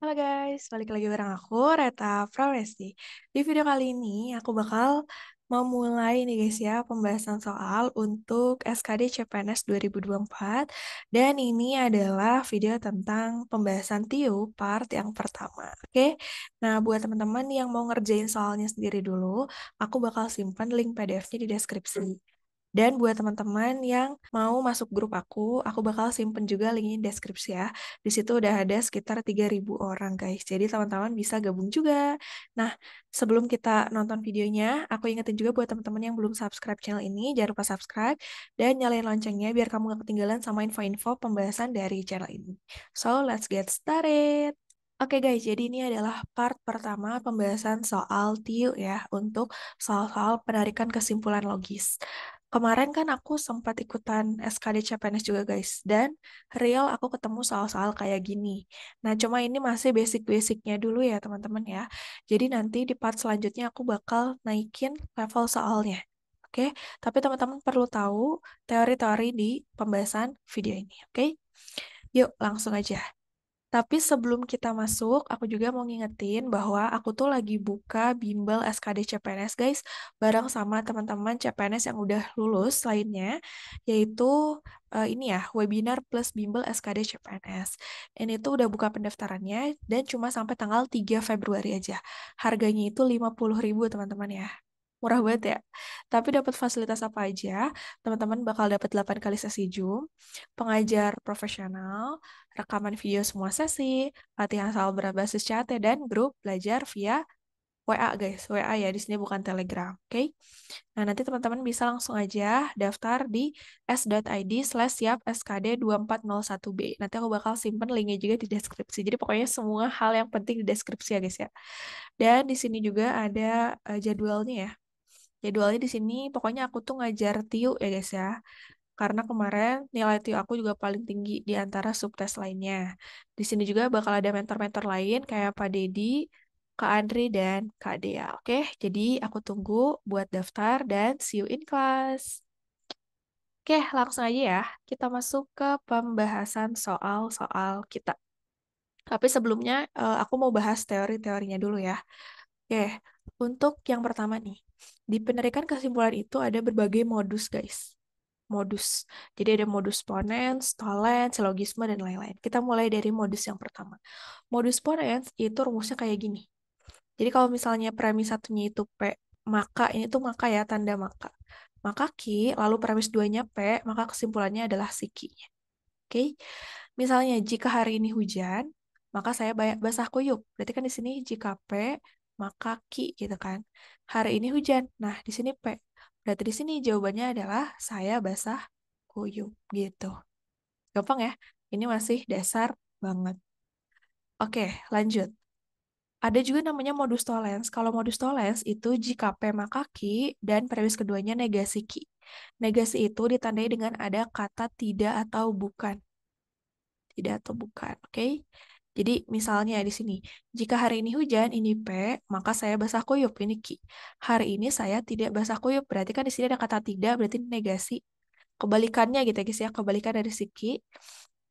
Halo guys, balik lagi bareng aku, Reta Prawesti. Di video kali ini aku bakal memulai nih guys ya, pembahasan soal untuk SKD CPNS 2024. Dan ini adalah video tentang pembahasan TIU part yang pertama. Oke, nah buat teman-teman yang mau ngerjain soalnya sendiri dulu, aku bakal simpan link PDF-nya di deskripsi. Dan buat teman-teman yang mau masuk grup aku bakal simpen juga linknya di deskripsi ya. Di situ udah ada sekitar 3.000 orang guys. Jadi teman-teman bisa gabung juga. Nah, sebelum kita nonton videonya, aku ingetin juga buat teman-teman yang belum subscribe channel ini, jangan lupa subscribe dan nyalain loncengnya biar kamu gak ketinggalan sama info-info pembahasan dari channel ini. So, let's get started. Oke guys, jadi ini adalah part pertama pembahasan soal TIU ya, untuk soal-soal penarikan kesimpulan logis. Kemarin kan aku sempat ikutan SKD CPNS juga guys, dan real aku ketemu soal-soal kayak gini. Nah, cuma ini masih basic-basicnya dulu ya teman-teman ya. Jadi nanti di part selanjutnya aku bakal naikin level soalnya. Oke, tapi teman-teman perlu tahu teori-teori di pembahasan video ini. Oke, yuk langsung aja. Tapi sebelum kita masuk, aku juga mau ngingetin bahwa aku tuh lagi buka bimbel SKD CPNS guys, bareng sama teman-teman CPNS yang udah lulus lainnya, yaitu ini ya, webinar plus bimbel SKD CPNS. Ini tuh udah buka pendaftarannya dan cuma sampai tanggal 3 Februari aja. Harganya itu 50.000 teman-teman ya. Murah banget ya. Tapi dapat fasilitas apa aja? Teman-teman bakal dapat 8 kali sesi Zoom, pengajar profesional, rekaman video semua sesi, latihan soal berbasis chat dan grup belajar via WA guys. WA ya, di sini bukan Telegram, oke? Nah, nanti teman-teman bisa langsung aja daftar di s.id/siap-skd2401b. Nanti aku bakal simpen linknya juga di deskripsi. Jadi pokoknya semua hal yang penting di deskripsi ya guys ya. Dan di sini juga ada jadwalnya ya. Jadwalnya di sini pokoknya aku tuh ngajar TIU ya guys ya. Karena kemarin nilai TIU aku juga paling tinggi di antara subtes lainnya. Di sini juga bakal ada mentor-mentor lain kayak Pak Dedi, Kak Andri, dan Kak Dea. Oke, jadi aku tunggu buat daftar dan see you in class. Oke, langsung aja ya. Kita masuk ke pembahasan soal-soal kita. Tapi sebelumnya aku mau bahas teori-teorinya dulu ya. Oke, untuk yang pertama nih, di penarikan kesimpulan itu ada berbagai modus, guys. Modus. Jadi ada modus ponens, tollens, silogisme, dan lain-lain. Kita mulai dari modus yang pertama. Modus ponens itu rumusnya kayak gini. Jadi kalau misalnya premis satunya itu P, maka ini tuh maka ya, tanda maka. Maka Q, lalu premis duanya P, maka kesimpulannya adalah si Q. Oke? Misalnya jika hari ini hujan, maka saya basah kuyup. Berarti kan di sini jika P, maka Q gitu kan. Hari ini hujan. Nah, di sini P. Berarti di sini jawabannya adalah saya basah kuyup gitu. Gampang ya? Ini masih dasar banget. Oke, lanjut. Ada juga namanya modus tollens. Kalau modus tollens itu jika P maka Q dan premis keduanya negasi Q. Negasi itu ditandai dengan ada kata tidak atau bukan. Tidak atau bukan, oke? Jadi misalnya di sini, jika hari ini hujan, ini P, maka saya basah kuyup, ini Q. Hari ini saya tidak basah kuyup, berarti kan di sini ada kata tidak, berarti negasi. Kebalikannya gitu ya guys ya, kebalikan dari si Q,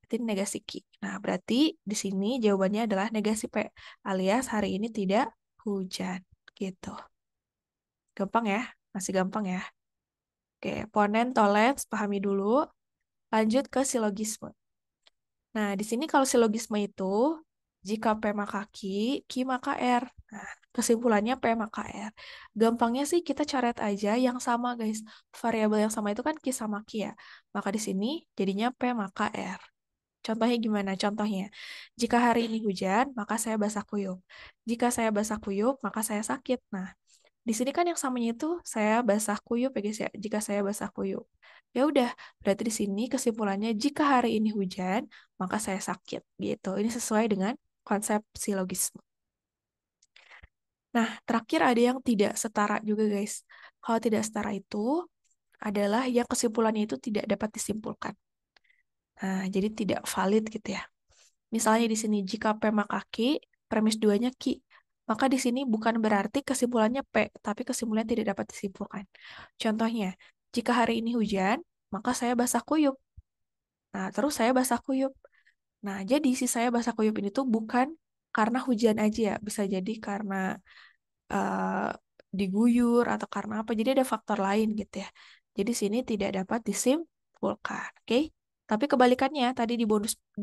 berarti negasi Q. Nah, berarti di sini jawabannya adalah negasi P, alias hari ini tidak hujan, gitu. Gampang ya? Masih gampang ya? Oke, ponen, tolens, pahami dulu. Lanjut ke silogisme. Nah, di sini kalau silogisme itu, jika P maka Q maka R. Nah, kesimpulannya P maka R. Gampangnya sih kita coret aja yang sama, guys. Variabel yang sama itu kan Q sama Q ya. Maka di sini jadinya P maka R. Contohnya gimana? Contohnya, jika hari ini hujan, maka saya basah kuyup. Jika saya basah kuyup, maka saya sakit. Nah, di sini kan yang samanya itu saya basah kuyup ya guys ya. Jika saya basah kuyup. Ya udah, berarti di sini kesimpulannya jika hari ini hujan, maka saya sakit gitu. Ini sesuai dengan konsep silogisme. Nah, terakhir ada yang tidak setara juga guys. Kalau tidak setara itu adalah yang kesimpulannya itu tidak dapat disimpulkan. Nah, jadi tidak valid gitu ya. Misalnya di sini jika P maka Q, premis duanya Q. Maka di sini bukan berarti kesimpulannya P, tapi kesimpulannya tidak dapat disimpulkan. Contohnya, jika hari ini hujan, maka saya basah kuyup. Nah, terus saya basah kuyup. Nah, jadi si saya basah kuyup ini tuh bukan karena hujan aja ya, bisa jadi karena eh, diguyur atau karena apa. Jadi ada faktor lain gitu ya. Jadi sini tidak dapat disimpulkan. Oke? Tapi kebalikannya tadi di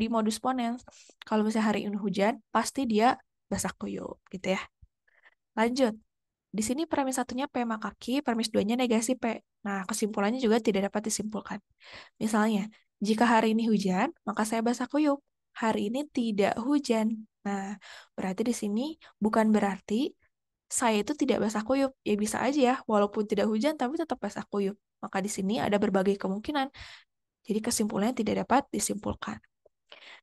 modus ponens, kalau misalnya hari ini hujan, pasti dia basah kuyup gitu ya. Lanjut. Di sini premis satunya P maka Q, premis duanya negasi P. Nah, kesimpulannya juga tidak dapat disimpulkan. Misalnya, jika hari ini hujan, maka saya basah kuyup. Hari ini tidak hujan. Nah, berarti di sini bukan berarti saya itu tidak basah kuyup. Ya bisa aja ya, walaupun tidak hujan tapi tetap basah kuyup. Maka di sini ada berbagai kemungkinan. Jadi kesimpulannya tidak dapat disimpulkan.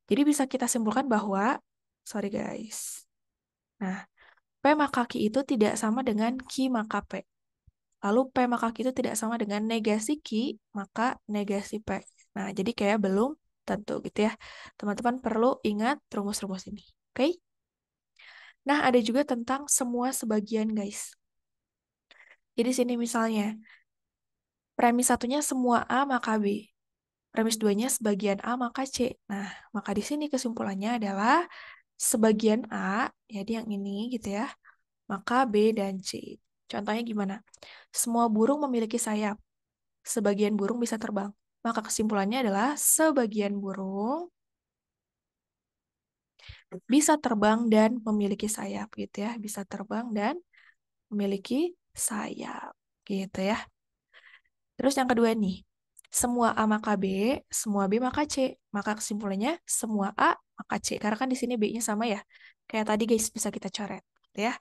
Jadi bisa kita simpulkan bahwa, sorry guys. Nah, P maka Q itu tidak sama dengan Q maka P. Lalu P maka Q itu tidak sama dengan negasi Q maka negasi P. Nah, jadi kayak belum tentu gitu ya. Teman-teman perlu ingat rumus-rumus ini. Oke? Nah, ada juga tentang semua sebagian, guys. Jadi sini misalnya, premis satunya semua A maka B. Premis duanya sebagian A maka C. Nah, maka di sini kesimpulannya adalah sebagian A, jadi yang ini gitu ya, maka B dan C. Contohnya gimana? Semua burung memiliki sayap. Sebagian burung bisa terbang. Maka kesimpulannya adalah sebagian burung bisa terbang dan memiliki sayap gitu ya. Bisa terbang dan memiliki sayap gitu ya. Terus yang kedua nih, semua A maka B, semua B maka C. Maka kesimpulannya semua A maka C. Karena kan di sini B-nya sama ya. Kayak tadi guys bisa kita coret gitu ya.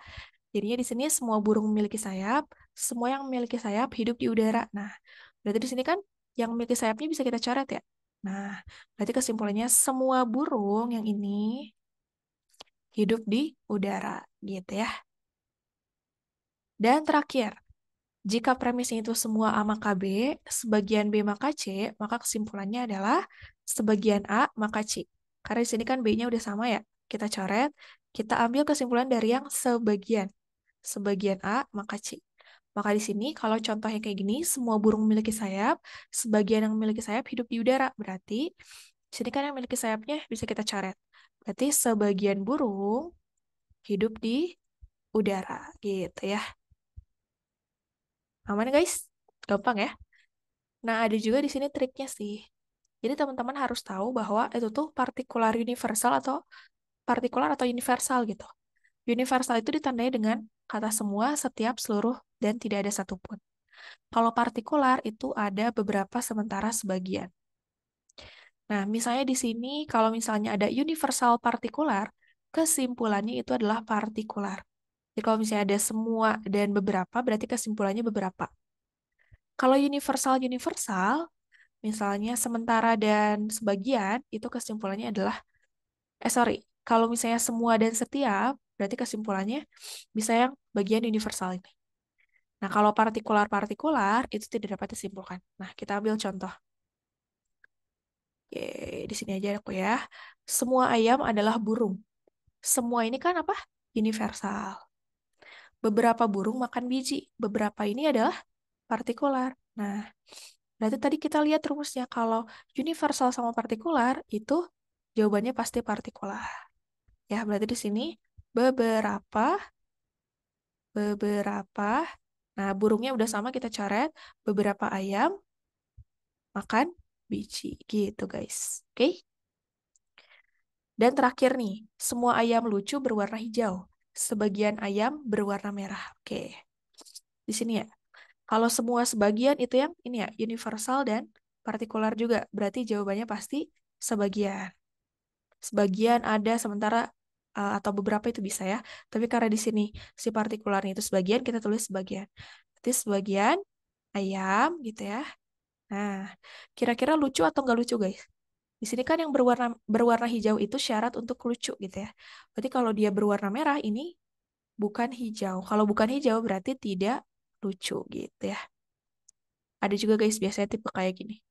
Jadinya di sini semua burung memiliki sayap, semua yang memiliki sayap hidup di udara. Nah, berarti di sini kan yang memiliki sayapnya bisa kita coret ya. Nah, berarti kesimpulannya semua burung yang ini hidup di udara gitu ya. Dan terakhir, jika premisnya itu semua A maka B, sebagian B maka C, maka kesimpulannya adalah sebagian A maka C. Karena di sini kan B-nya udah sama ya. Kita coret, kita ambil kesimpulan dari yang sebagian. Sebagian A maka C. Maka di sini kalau contohnya kayak gini, semua burung memiliki sayap, sebagian yang memiliki sayap hidup di udara. Berarti di sini kan yang memiliki sayapnya bisa kita coret. Berarti sebagian burung hidup di udara gitu ya. Aman guys? Gampang ya? Nah, ada juga di sini triknya sih. Jadi teman-teman harus tahu bahwa itu tuh partikular atau universal gitu. Universal itu ditandai dengan kata semua, setiap, seluruh, dan tidak ada satupun. Kalau partikular itu ada beberapa sementara sebagian. Nah, misalnya di sini kalau misalnya ada universal partikular, kesimpulannya itu adalah partikular. Jadi kalau misalnya ada semua dan beberapa, berarti kesimpulannya beberapa. Kalau universal-universal, misalnya sementara dan sebagian, itu kesimpulannya adalah, sorry, kalau misalnya semua dan setiap, berarti kesimpulannya bisa yang bagian universal ini. Nah, kalau partikular-partikular, itu tidak dapat disimpulkan. Nah, kita ambil contoh. Oke, di sini aja aku ya. Semua ayam adalah burung. Semua ini kan apa? Universal. Beberapa burung makan biji. Beberapa ini adalah partikular. Nah, berarti tadi kita lihat rumusnya. Kalau universal sama partikular, itu jawabannya pasti partikular. Ya, berarti di sini beberapa, beberapa. Nah, burungnya udah sama kita coret. Beberapa ayam makan biji. Gitu, guys. Oke? Dan terakhir nih, semua ayam lucu berwarna hijau. Sebagian ayam berwarna merah. Oke, di sini ya. Kalau semua sebagian itu yang ini ya, universal dan partikular juga. Berarti jawabannya pasti sebagian. Sebagian ada sementara atau beberapa itu bisa ya. Tapi karena di sini si partikularnya itu sebagian, kita tulis sebagian. Berarti sebagian ayam gitu ya. Nah, kira-kira lucu atau nggak lucu guys? Di sini kan yang berwarna berwarna hijau itu syarat untuk lucu gitu ya. Berarti kalau dia berwarna merah ini bukan hijau. Kalau bukan hijau berarti tidak lucu gitu ya. Ada juga guys biasanya tipe kayak gini.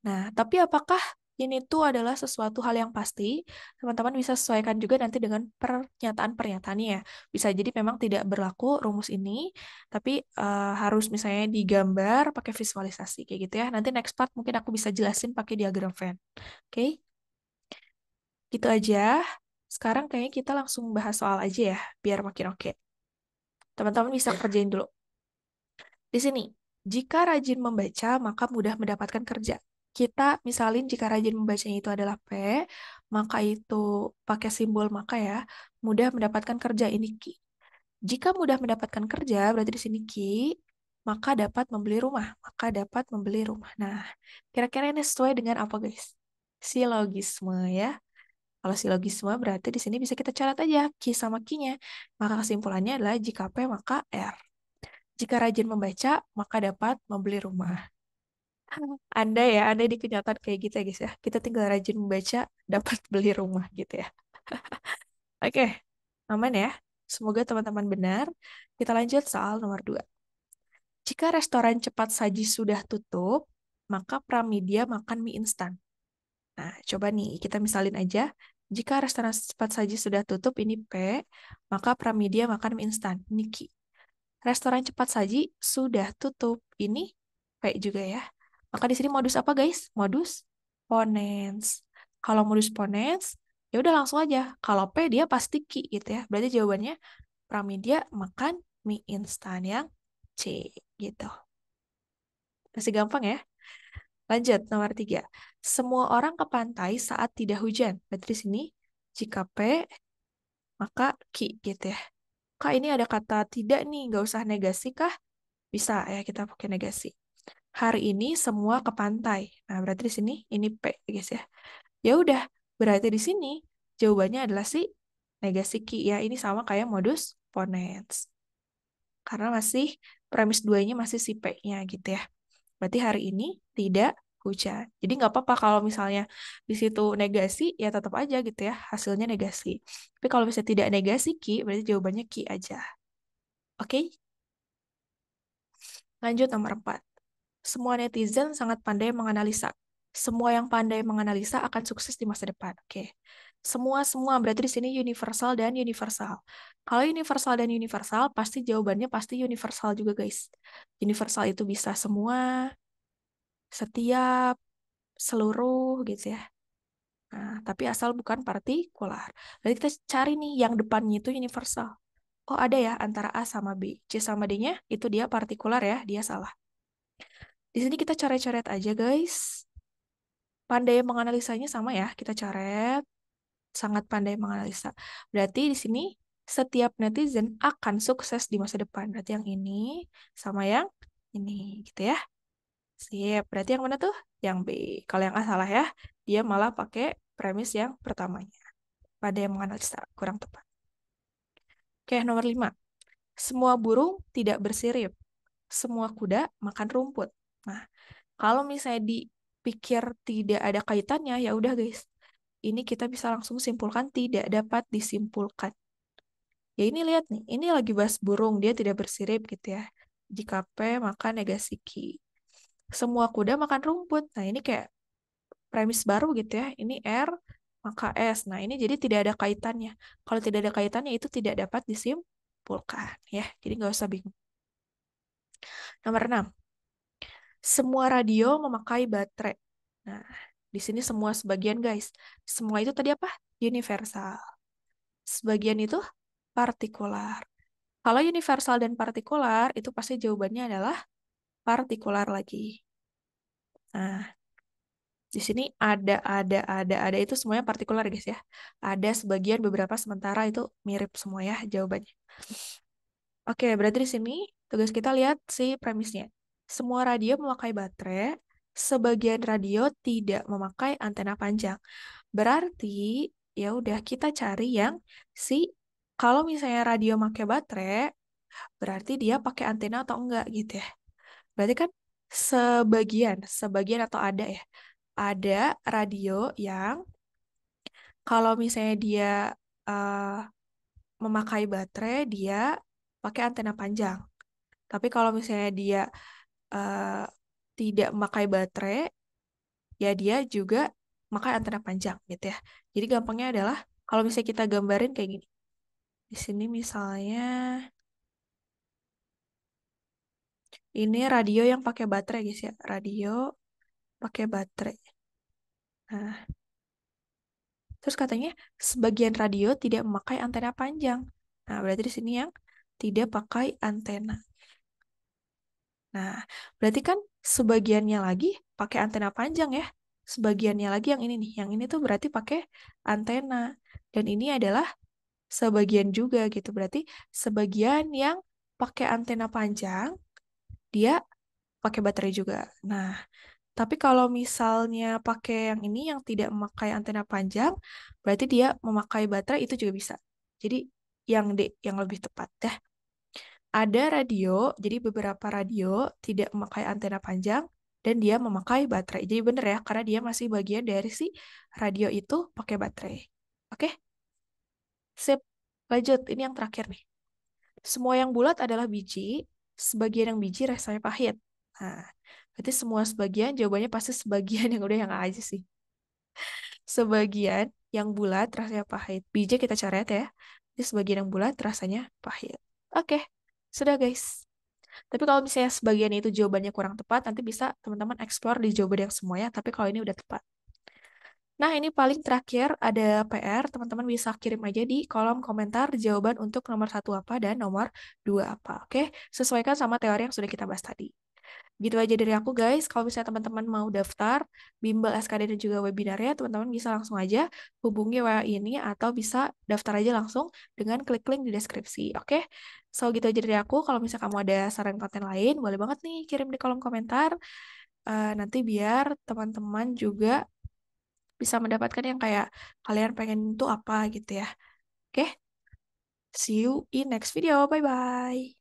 Nah, tapi apakah ini tuh adalah sesuatu hal yang pasti? Teman-teman bisa sesuaikan juga nanti dengan pernyataan-pernyataannya ya. Bisa jadi memang tidak berlaku rumus ini, tapi harus misalnya digambar pakai visualisasi kayak gitu ya. Nanti next part mungkin aku bisa jelasin pakai diagram Venn. Oke? Gitu aja. Sekarang kayaknya kita langsung bahas soal aja ya, biar makin oke. Teman-teman bisa kerjain dulu. Di sini, jika rajin membaca, maka mudah mendapatkan kerja. Kita misalin jika rajin membacanya itu adalah P, maka itu pakai simbol maka ya, mudah mendapatkan kerja ini Ki. Jika mudah mendapatkan kerja, berarti di sini Ki, maka dapat membeli rumah. Maka dapat membeli rumah. Nah, kira-kira ini sesuai dengan apa guys? Silogisme ya. Kalau silogisme berarti di sini bisa kita catat aja Ki sama Ki-nya. Maka kesimpulannya adalah jika P maka R. Jika rajin membaca, maka dapat membeli rumah. Andai di kenyataan kayak gitu ya guys ya. Kita tinggal rajin membaca, dapat beli rumah gitu ya. Oke, aman ya. Semoga teman-teman benar. Kita lanjut soal nomor 2. Jika restoran cepat saji sudah tutup, maka Pramedia makan mie instan. Nah, coba nih, kita misalin aja. Jika restoran cepat saji sudah tutup, ini P, maka Pramedia makan mie instan. Ini Q. Restoran cepat saji sudah tutup. Ini P juga ya. Maka di sini modus apa guys? Modus ponens. Kalau modus ponens, ya udah langsung aja. Kalau P dia pasti Ki gitu ya. Berarti jawabannya Pramedia makan mie instan yang C gitu. Masih gampang ya. Lanjut nomor 3. Semua orang ke pantai saat tidak hujan. Berarti di sini jika P maka Ki gitu ya. Kak ini ada kata tidak nih, nggak usah negasi kah? Bisa ya kita pakai negasi. Hari ini semua ke pantai. Nah, berarti di sini ini P, guys ya. Ya udah, berarti di sini jawabannya adalah si negasi ki ya. Ini sama kayak modus ponens. Karena masih premis duanya masih si P-nya gitu ya. Berarti hari ini tidak hujan. Jadi nggak apa-apa kalau misalnya di situ negasi, ya tetap aja gitu ya, hasilnya negasi. Tapi kalau misalnya tidak negasi ki, berarti jawabannya ki aja. Oke? Lanjut nomor 4. Semua netizen sangat pandai menganalisa. Semua yang pandai menganalisa akan sukses di masa depan. Oke. Semua berarti di sini universal dan universal. Kalau universal dan universal, pasti jawabannya pasti universal juga, guys. Universal itu bisa semua, setiap, seluruh gitu ya. Nah, tapi asal bukan partikular. Jadi kita cari nih yang depannya itu universal. Oh, ada ya antara A sama B. C sama D-nya itu dia partikular ya, dia salah. Di sini kita coret-coret aja, guys. Pandai menganalisanya sama ya, kita coret. Sangat pandai menganalisa. Berarti di sini setiap netizen akan sukses di masa depan. Berarti yang ini sama yang ini, gitu ya. Sip. Berarti yang mana tuh? Yang B. Kalau yang A salah ya, dia malah pakai premis yang pertamanya. Pandai menganalisa, kurang tepat. Oke, nomor 5. Semua burung tidak bersirip. Semua kuda makan rumput. Nah, kalau misalnya dipikir tidak ada kaitannya, ya udah guys. Ini kita bisa langsung simpulkan tidak dapat disimpulkan. Ya ini lihat nih, ini lagi bahas burung, dia tidak bersirip gitu ya. Jika P maka negasi Q. Semua kuda makan rumput. Nah ini kayak premis baru gitu ya. Ini R maka S. Nah ini jadi tidak ada kaitannya. Kalau tidak ada kaitannya itu tidak dapat disimpulkan ya. Jadi nggak usah bingung. Nomor 6. Semua radio memakai baterai. Nah, di sini semua sebagian guys. Semua itu tadi apa? Universal. Sebagian itu partikular. Kalau universal dan partikular, itu pasti jawabannya adalah partikular lagi. Nah, di sini ada itu semuanya partikular guys ya. Ada sebagian beberapa sementara itu mirip semua ya jawabannya. Oke, berarti di sini tugas kita lihat si premisnya. Semua radio memakai baterai, sebagian radio tidak memakai antena panjang. Berarti ya udah kita cari yang si kalau misalnya radio pakai baterai, berarti dia pakai antena atau enggak gitu ya. Berarti kan sebagian atau ada ya. Ada radio yang kalau misalnya dia eh, memakai baterai, dia pakai antena panjang. Tapi kalau misalnya dia eh, tidak memakai baterai, ya dia juga memakai antena panjang gitu ya. Jadi gampangnya adalah kalau misalnya kita gambarin kayak gini. Di sini misalnya ini radio yang pakai baterai guys ya. Radio pakai baterai. Nah, Terus katanya sebagian radio tidak memakai antena panjang. Nah, berarti di sini yang tidak pakai antena. Nah, berarti kan sebagiannya lagi pakai antena panjang ya. Sebagiannya lagi yang ini nih. Yang ini tuh berarti pakai antena. Dan ini adalah sebagian juga gitu. Berarti sebagian yang pakai antena panjang, dia pakai baterai juga. Nah, tapi kalau misalnya pakai yang ini yang tidak memakai antena panjang, berarti dia memakai baterai itu juga bisa. Jadi yang D yang lebih tepat ya. Ada radio, jadi beberapa radio tidak memakai antena panjang dan dia memakai baterai. Jadi bener ya, karena dia masih bagian dari si radio itu pakai baterai. Oke, sip. Lanjut, ini yang terakhir nih. Semua yang bulat adalah biji, sebagian yang biji rasanya pahit. Nah, berarti semua sebagian, jawabannya pasti sebagian yang udah yang A aja sih. Sebagian yang bulat rasanya pahit. Biji kita coret ya. Jadi sebagian yang bulat rasanya pahit. Oke, sudah guys. Tapi kalau misalnya sebagian itu jawabannya kurang tepat, nanti bisa teman-teman explore di jawaban yang semua ya. Tapi kalau ini udah tepat. Nah, ini paling terakhir ada PR. Teman-teman bisa kirim aja di kolom komentar jawaban untuk nomor satu apa dan nomor dua apa. Oke, sesuaikan sama teori yang sudah kita bahas tadi. Gitu aja dari aku guys. Kalau misalnya teman-teman mau daftar bimbel SKD dan juga webinarnya, teman-teman bisa langsung aja hubungi WA ini atau bisa daftar aja langsung dengan klik link di deskripsi. Oke? So gitu aja dari aku. Kalau misalnya kamu ada saran konten lain, boleh banget nih kirim di kolom komentar. Nanti biar teman-teman juga bisa mendapatkan yang kayak kalian pengen itu apa gitu ya. Oke? See you in next video. Bye-bye.